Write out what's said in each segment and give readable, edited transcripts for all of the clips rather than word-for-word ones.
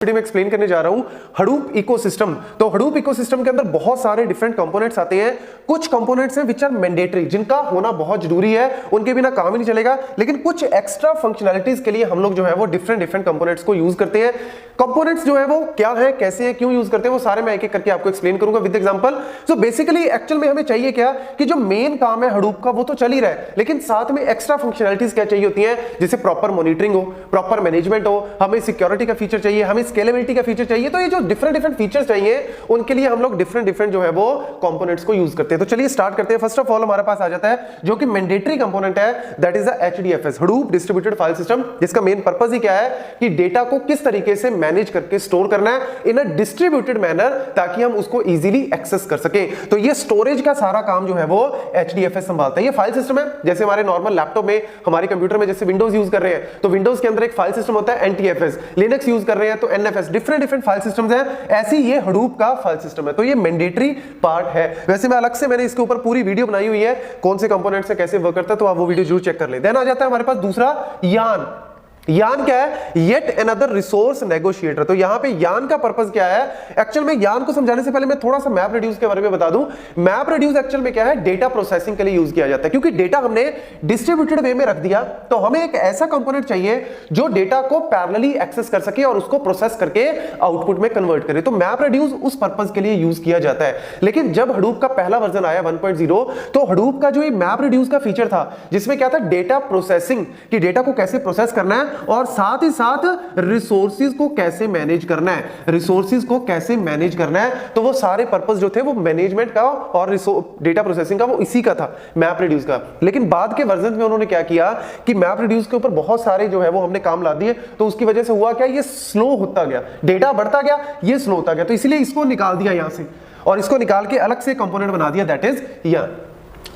Video में explain करने जा रहा हूं हडूप इकोसिस्टम। तो हडूप इकोसिस्टम के अंदर बहुत सारे डिफरेंट कंपोनेंट्स आते हैं। कुछ कंपोनेंट्स हैं विच आर मैंडेटरी, जिनका होना बहुत जरूरी है, उनके बिना काम ही नहीं चलेगा। लेकिन कुछ एक्स्ट्रा फंक्शनैलिटीज के लिए हम लोग जो है वो डिफरेंट कंपोनेंट्स को यूज करते हैं। कंपोनेंट्स जो है वो क्या है, कैसे है, क्यों यूज करते हैं, वो सारे मैं एक एक करके आपको एक्सप्लेन करूंगा with example. So basically actual में हमें चाहिए क्या कि जो मेन काम है हडूप का वो तो चल ही रहा है, लेकिन साथ में एक्स्ट्रा फंक्शनैलिटीज क्या चाहिए होती है, जैसे प्रॉपर मॉनिटरिंग हो, प्रॉपर मैनेजमेंट हो, हमें सिक्योरिटी का फीचर चाहिए, हमें स्केलेबिलिटी का फीचर चाहिए। तो ये जो डिफरेंट फीचर्स चाहिए उनके लिए हम लोग डिफरेंट जो है वो कंपोनेंट्स को यूज करते हैं। तो चलिए स्टार्ट करते हैं। फर्स्ट ऑफ ऑल हमारे पास आ जाता है जो कि मैंडेटरी कंपोनेंट है, that is the HDFS, Hadoop distributed file system, जिसका मेन पर्पस ही क्या है कि डेटा को किस तरीके से मैनेज करके स्टोर करना है इन अ डिस्ट्रीब्यूटेड मैनर, ताकि हम उसको इजीली एक्सेस कर सकें। तो ये स्टोरेज का सारा काम जो है वो एचडीएफएस संभालता है। ये फाइल सिस्टम है, जैसे हमारे नॉर्मल लैपटॉप में, हमारे कंप्यूटर में जैसे विंडोज यूज कर रहे हैं तो विंडोज के अंदर एक फाइल सिस्टम होता है एनटीएफएस, लिनक्स यूज कर रहे हैं तो एनएफएस, डिफरेंट फाइल सिस्टम्स हैं। ऐसे ये हडूप का फाइल सिस्टम है, तो ये मैंडेटरी पार्ट है। वैसे मैं अलग से मैंने इसके ऊपर पूरी वीडियो बनाई हुई है कौन से कंपोनेंट से कैसे वर्क करता है, तो आप वो वीडियो जरूर चेक कर ले। देन आ जाता है हमारे पास दूसरा यान। यान क्या है? Yet another resource negotiator. तो यहां पे यान का पर्पस क्या है? एक्चुअल में यान को समझाने से पहले मैं थोड़ा सा मैप रेड्यूस के बारे में बता दूं। मैप रेड्यूस एक्चुअल में क्या है? डेटा प्रोसेसिंग के लिए यूज किया जाता है, क्योंकि डेटा हमने डिस्ट्रीब्यूटेड वे में रख दिया, तो हमें एक ऐसा कंपोनेंट चाहिए जो डेटा को पैरेलली एक्सेस कर सके और उसको प्रोसेस करके आउटपुट में कन्वर्ट करे। तो मैप रेड्यूस उस पर्पस के लिए यूज किया जाता है। लेकिन जब हडूप का पहला वर्जन आया 1.0, तो हडूप का जो ये मैप रेड्यूस का फीचर था, जिसमें क्या था, डेटा प्रोसेसिंग, कि डेटा को कैसे प्रोसेस करना है और साथ ही साथ रिसोर्सेज को कैसे मैनेज करना है, रिसोर्सेज को कैसे मैनेज करना है। तो वो सारे पर्पस जो थे वो मैनेजमेंट का और डेटा प्रोसेसिंग का, वो इसी का था, मैप रेड्यूस का। लेकिन बाद के वर्जन में उन्होंने क्या किया कि मैप रेड्यूस के ऊपर बहुत सारे जो है वो हमने काम ला दिए, तो उसकी वजह से हुआ क्या, ये स्लो होता गया, डेटा बढ़ता गया, ये स्लो होता गया। तो इसलिए इसको निकाल दिया यहां से और इसको निकाल के अलग से कंपोनेंट बना दिया, दैट इज यान।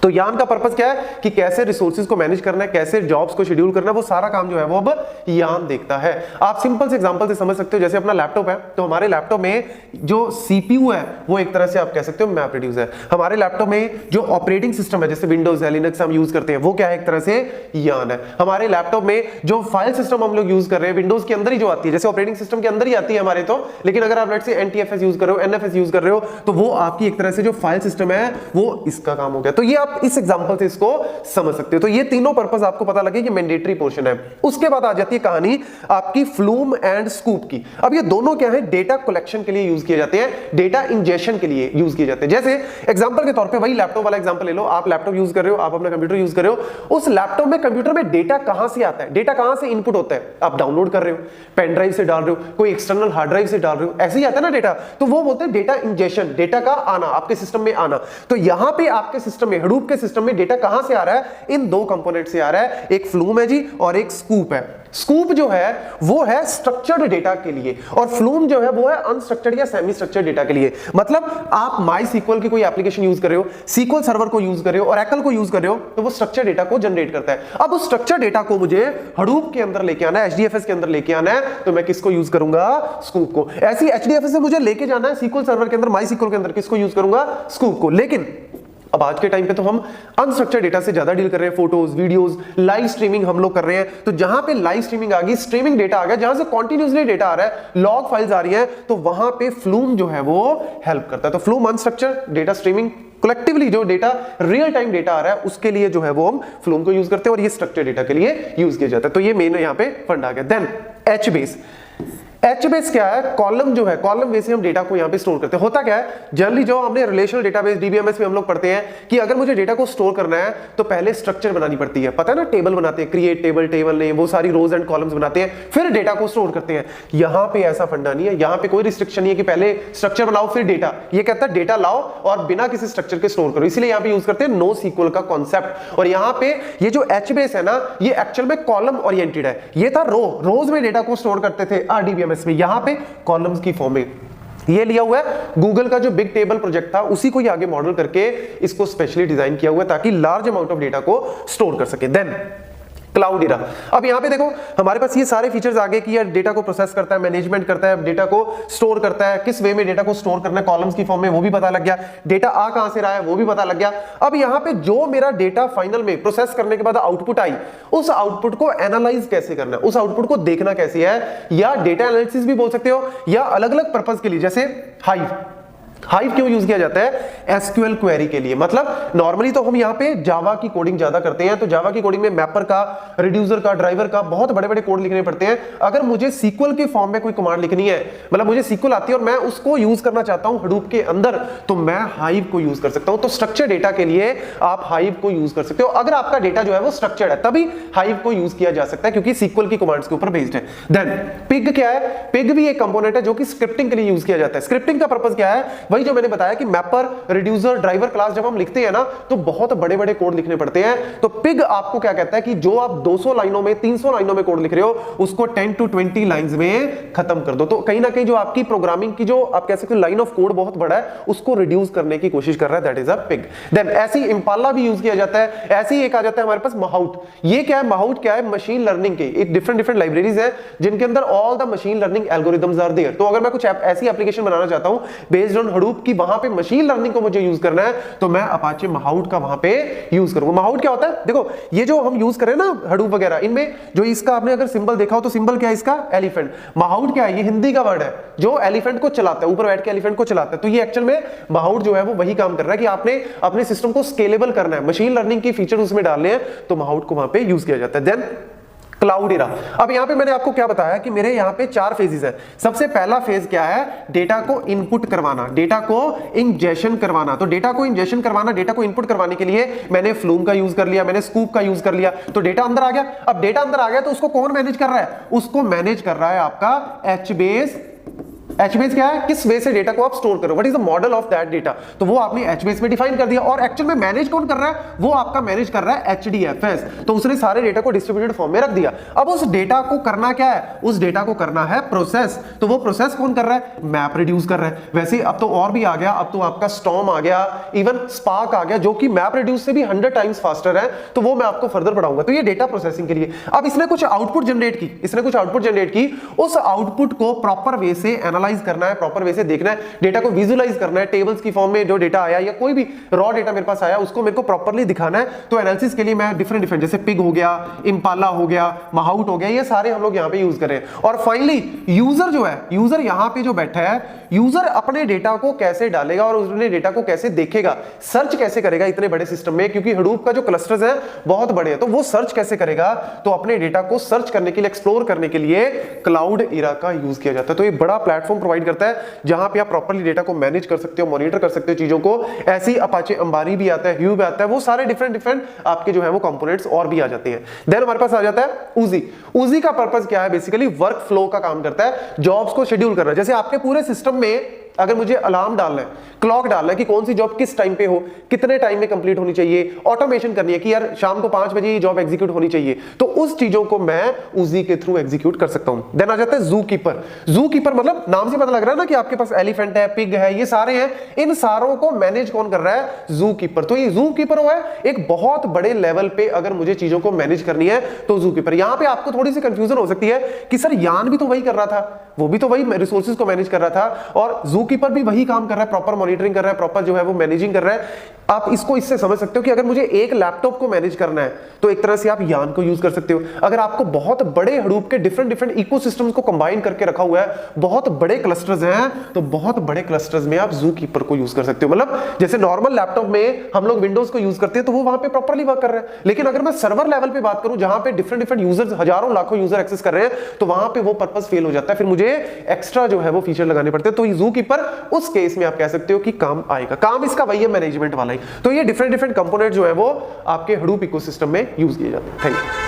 तो यान का पर्पस क्या है कि कैसे रिसोर्सेज को मैनेज करना है, कैसे जॉब्स को शेड्यूल करना है, वो सारा काम जो है वो अब यान देखता है। आप सिंपल से एग्जांपल से समझ सकते हो, जैसे अपना लैपटॉप है, तो हमारे लैपटॉप में जो सीपीयू है वो एक तरह से आप कह सकते हो मैप रेड्यूस है। हमारे लैपटॉप में जो ऑपरेटिंग सिस्टम है, जैसे विंडोज है, लिनक्स हम यूज करते हैं, वो क्या है, एक तरह से यान है। हमारे लैपटॉप में जो फाइल सिस्टम हम लोग यूज कर रहे हैं, विंडोज के अंदर ही जो आती है, जैसे ऑपरेटिंग सिस्टम के अंदर ही आती है हमारे, तो लेकिन अगर आप लेट्स से एनटीएफएस यूज कर रहे हो, एनएफएस यूज कर रहे हो, तो वो आपकी एक तरह से जो फाइल सिस्टम है वो इसका काम हो गया। तो ये आप इस एग्जांपल से इसको समझ सकते हो। तो ये तीनों पर्पस आपको पता लगे कि मैंडेटरी पोर्शन है। उसके बाद आ जाती है कहानी आपकी फ्लूम एंड स्कूप की। अब ये दोनों क्या है, डेटा कलेक्शन के लिए यूज किए जाते हैं, डेटा इंजेक्शन के लिए यूज किए जाते हैं। जैसे एग्जांपल के तौर पे वही लैपटॉप वाला एग्जांपल ले लो। आप लैपटॉप यूज कर रहे हो, आप अपना कंप्यूटर यूज कर रहे हो, उस लैपटॉप में, कंप्यूटर में डेटा कहां से आता है, डेटा कहां से इनपुट होता है, आप डाउनलोड कर रहे हो, पेन ड्राइव से डाल रहे हो, कोई एक्सटर्नल हार्ड ड्राइव से डाल रहे हो, ऐसे ही आता है ना डेटा, तो वो बोलते हैं डेटा इंजेक्शन, डेटा का आना, आपके सिस्टम में आना। तो यहां पे आपके सिस्टम में, हडूप के सिस्टम में डेटा कहां से आ रहा है, इन दो कंपोनेंट से आ रहा है, एक फ्लूम है जी और एक स्कूप है। स्कूप जो है वो है स्ट्रक्चर्ड डेटा के लिए और फ्लूम जो है वो है अनस्ट्रक्चर्ड या सेमी स्ट्रक्चर्ड डेटा के लिए। मतलब आप माई सीक्वल की कोई एप्लीकेशन यूज कर रहे हो, सीक्वल सर्वर को यूज कर रहे हो, ओरेकल को यूज कर रहे हो, तो वो स्ट्रक्चर्ड डेटा को जनरेट करता है। अब उस स्ट्रक्चर्ड डेटा को मुझे हडूप के अंदर लेके आना है, एचडीएफएस के अंदर लेके आना है, तो मैं किसको यूज करूंगा, स्कूप को। ऐसी एचडीएफएस से मुझे लेके जाना है सीक्वल सर्वर के अंदर, माई सीक्वल के अंदर, किसको यूज करूंगा, स्कूप को। लेकिन अब आज के टाइम पे तो हम अनस्ट्रक्चर्ड डेटा से ज्यादा डील कर रहे हैं, फोटोज, वीडियोस, लाइव स्ट्रीमिंग हम लोग कर रहे हैं। तो जहां पे लाइव स्ट्रीमिंग आ गई, स्ट्रीमिंग डेटा आ गया, जहां से कंटीन्यूअसली डेटा आ रहा है, लॉग फाइल्स आ रही हैं, तो वहां पे फ्लूम जो है वो हेल्प करता है। तो flume unstructured data streaming, collectively जो डेटा रियल टाइम डेटा आ रहा है उसके लिए जो है वो हम फ्लूम को यूज करते हैं और ये स्ट्रक्चर्ड डेटा के लिए यूज किया जाता है। तो ये मेन यहां पे फंड आ गया। देन एचबेस। एचबेस क्या है, कॉलम जो है, कॉलम वे से हम डेटा को यहां पे स्टोर करते हैं। होता क्या है, जनरली जो हमने रिलेशनल डेटाबेस डीबीएमएस में हम लोग पढ़ते हैं कि अगर मुझे डेटा को स्टोर करना है तो पहले स्ट्रक्चर बनानी पड़ती है, पता है ना, टेबल बनाते हैं, क्रिएट टेबल, टेबल नेम, वो सारी रोज एंड कॉलम्स बनाते हैं, फिर डेटा को स्टोर करते हैं। यहां पे ऐसा फंडा नहीं है, यहां पे कोई रिस्ट्रिक्शन नहीं है कि पहले स्ट्रक्चर बनाओ फिर डेटा। ये कहता है डेटा लाओ और बिना किसी स्ट्रक्चर के स्टोर करो, इसलिए यहां पे यूज करते हैं नो सीक्वल का कॉन्सेप्ट। और यहां पे ये जो एचबेस है ना, ये एक्चुअल में कॉलम ओरिएंटेड है। ये था रोज में डेटा को स्टोर करते थे आरडीबीएमएस में, यहां पे कॉलम्स की फॉर्म में। ये लिया हुआ है गूगल का जो बिग टेबल प्रोजेक्ट था, उसी को ये आगे मॉडल करके इसको स्पेशली डिजाइन किया हुआ है ताकि लार्ज अमाउंट ऑफ डेटा को स्टोर कर सके। देन क्लाउड इरा। अब यहाँ पे देखो हमारे पास ये सारे फीचर्स आगे कि यार डेटा को प्रोसेस करता है, मैनेजमेंट करता है, डेटा को स्टोर करता है, किस वे में डेटा को स्टोर करना है कॉलम्स की फॉर्म में वो भी पता लग गया, डेटा आ कहां से रहा है वो भी पता लग गया। अब यहाँ पे जो मेरा डेटा फाइनल में प्रोसेस करने के बाद आउटपुट आई, उस आउटपुट को एनालाइज कैसे करना है, उस आउटपुट को देखना कैसे है, या डेटा एनालिसिस भी बोल सकते हो, या अलग अलग पर्पस के लिए, जैसे हाइव क्यों यूज किया जाता है, एसक्यूएल क्वेरी के लिए। मतलब नॉर्मली तो हम यहाँ पे जावा की कोडिंग ज्यादा करते हैं, तो जावा की कोडिंग में मैपर का, रिड्यूसर का, ड्राइवर का बहुत बड़े बड़े कोड लिखने पड़ते हैं। अगर मुझे सीक्वल के फॉर्म में कोई कमांड लिखनी है, मतलब मुझे सीक्वल आती है और मैं उसको यूज करना चाहता हूं हडूप के अंदर, तो मैं हाइव को यूज कर सकता हूं। तो स्ट्रक्चर डेटा के लिए आप हाइव को यूज कर सकते हो। अगर आपका डेटा जो है वो स्ट्रक्चर्ड है तभी हाइव को यूज किया जा सकता है, क्योंकि सीक्वल की कमांड्स के ऊपर बेस्ड है। देन पिग क्या है, पिग भी एक कंपोनेंट है जो कि स्क्रिप्टिंग के लिए यूज किया जाता है। स्क्रिप्टिंग का पर्पस क्या है, वही जो मैंने बताया कि मैपर, रिड्यूसर, ड्राइवर क्लास जब हम लिखते हैं ना तो बहुत बड़े बड़े कोड लिखने पड़ते हैं। तो पिग आपको क्या कहता है कि जो आप 200 लाइनों में, 300 लाइनों में कोड लिख रहे हो, उसको 10 to 20 लाइंस में खत्म कर दो। तो कहीं ना कहीं जो आपकी प्रोग्रामिंग की जो आप कह सकते हो लाइन ऑफ कोड बहुत बड़ा है, उसको रिड्यूस करने की कोशिश कर रहा है, that is a pig. Then ऐसी इंपाला भी यूज किया जाता है। ऐसी एक आ जाता है हमारे पास माहौट। ये क्या है, माहौट क्या है, मशीन लर्निंग के एक डिफरेंट लाइब्रेरीज है जिनके अंदर all the machine learning algorithms are there. तो अगर मैं कुछ ऐसी एप्लीकेशन बनाना चाहता हूं बेस्ड ऑन हडूप की, वहां पे मशीन लर्निंग को मुझे यूज करना है, तो मैं अपाचे माहौट का वहां पे यूज करूंगा। माहौट क्या होता है, देखो ये जो हम यूज करें ना हडूप वगैरह, इनमें जो इसका आपने अगर सिंबल देखा हो तो सिंबल क्या है इसका, एलिफेंट। माहौट क्या है, ये हिंदी का वर्ड है जो एलिफेंट को चलाता है, ऊपर बैठ के एलिफेंट को चलाता है। तो ये एक्चुअल में माहौट जो है वो वही काम कर रहा है कि आपने अपने सिस्टम को स्केलेबल करना है, मशीन लर्निंग की फीचर उसमें डालने हैं, तो माहौट को वहां पे यूज किया जाता है। देन क्लाउड इरा। अब यहां पे मैंने आपको क्या बताया कि मेरे यहां पे 4 फेजेस है। सबसे पहला फेज क्या है, डेटा को इनपुट करवाना, डेटा को इंजेक्शन करवाना। तो डेटा को इंजेक्शन करवाना, डेटा को इनपुट करवाने के लिए मैंने फ्लूम का यूज कर लिया, मैंने स्कूप का यूज कर लिया, तो डेटा अंदर आ गया। अब डेटा अंदर आ गया तो उसको कौन मैनेज कर रहा है, उसको मैनेज कर रहा है आपका एचबेस। एचबेस क्या है, किस वे से डेटा को आप स्टोर करो, what is the model of that data, तो वो आपने एचबेस में डिफाइन कर दिया। और एक्चुअल में मैनेज कौन कर रहा है, वो आपका मैनेज कर रहा है एचडीएफएस। तो उसने सारे डेटा को डिस्ट्रीब्यूटेड फॉर्म में रख दिया। अब उस डेटा को करना क्या है, उस डेटा को करना है प्रोसेस। तो वो प्रोसेस कौन कर रहा है, मैप रिड्यूस कर रहा है। वैसे अब तो और भी आ गया, अब तो आपका स्टॉर्म आ गया, इवन स्पार्क आ गया, जो कि मैप रिड्यूस से भी 100 टाइम्स फास्टर है। तो वो मैं आपको फर्दर पढ़ाऊंगा। तो ये डेटा प्रोसेसिंग के लिए। अब इसने कुछ आउटपुट जनरेट की, उस आउटपुट को प्रॉपर वे से एनालाइज करना है, प्रॉपर वे से देखना है, डेटा को विजुअलाइज करना है, टेबल्स की फॉर्म में जो डेटा आया या कोई भी रॉ डेटा मेरे पास आया उसको मेरे को प्रॉपर्ली दिखाना है। तो एनालिसिस के लिए मैं डिफरेंट जैसे पिग हो गया, इंपाला हो गया, माहौट हो गया, ये सारे हम लोग यहां पे यूज करें। और फाइनली यूजर जो है, यूजर यहां पे जो बैठा है, यूजर अपने डेटा को कैसे डालेगा और उसने डेटा को कैसे देखेगा, सर्च कैसे करेगा इतने बड़े सिस्टम में, क्योंकि हडूप का जो क्लस्टर्स है बहुत बड़े हैं, तो वो सर्च कैसे करेगा। तो अपने डेटा को सर्च करने के लिए, एक्सप्लोर करने के लिए क्लाउड इरा का यूज किया जाता है। तो ये बड़ा प्लेटफॉर्म प्रोवाइड करता है जहां पे आप प्रॉपर्ली डेटा को मैनेज कर सकते हो, मॉनिटर कर सकते हो चीजों को। ऐसी अपाचे अंबारी भी आता है, ह्यू भी आता है, वो सारे डिफरेंट आपके जो है वो कंपोनेंट्स और भी आ जाते हैं। देन हमारे पास आ जाता है ऊजी। ऊजी का पर्पस क्या है, बेसिकली वर्क फ्लो का काम करता है, जॉब्स को शेड्यूल करना। जैसे आपके पूरे सिस्टम में अगर मुझे अलार्म डालना है, क्लॉक डालना है कि कौन सी जॉब किस टाइम पे हो, कितने टाइम में कंप्लीट होनी चाहिए, ऑटोमेशन करनी है कि यार शाम को 5 बजे ये जॉब एग्जीक्यूट होनी चाहिए, तो उस चीजों को मैं ऊजी के थ्रू एग्जीक्यूट कर सकता हूं। देन आ जाता है जू कीपर। जू कीपर मतलब नाम से पता लग रहा है ना कि आपके पास एलिफेंट है, पिग है, ये सारे हैं, इन सारों को मैनेज कौन कर रहा है, जू कीपर। तो ये जू कीपर हुआ है एक बहुत बड़े लेवल पे, अगर मुझे चीजों को मैनेज करनी है तो जू कीपर। यहां पे आपको थोड़ी सी कंफ्यूजन हो सकती है कि सर यान भी तो वही कर रहा था, वो भी तो वही रिसोर्सेज को मैनेज कर रहा था, और जू कीपर भी वही काम कर रहा है, प्रॉपर मॉनिटरिंग कर रहा है, प्रॉपर जो है वो मैनेजिंग कर रहा है। आप इसको इससे समझ सकते हो कि अगर मुझे एक लैपटॉप को मैनेज करना है तो एक तरह से आप यान को यूज कर सकते हो। अगर आपको बहुत बड़े हडूप के डिफरेंट इकोसिस्टम्स को कंबाइन करके रखा हुआ है, बहुत बड़े क्लस्टर्स हैं, तो बहुत बड़े क्लस्टर्स में आप जू कीपर को यूज कर सकते हो। मतलब जैसे नॉर्मल लैपटॉप में हम लोग विंडोज को यूज करते हैं तो वो वहां पे प्रॉपर्ली वर्क कर रहे हैं, लेकिन अगर मैं सर्वर लेवल पे बात करूं जहां पे डिफरेंट यूजर्स, हजारों लाखों यूजर एक्सेस कर रहे हैं, तो वहां पे वो पर्पस फेल हो जाता है, फिर मुझे एक्स्ट्रा जो है वो फीचर लगाने पड़ते हैं। तो जू कीपर उस केस में आप कह सकते हो कि काम आएगा। काम इसका वही है, मैनेजमेंट वाला ही। तो ये डिफरेंट कंपोनेंट जो है वो आपके हडूप इकोसिस्टम में यूज किए जाते हैं। Thank you.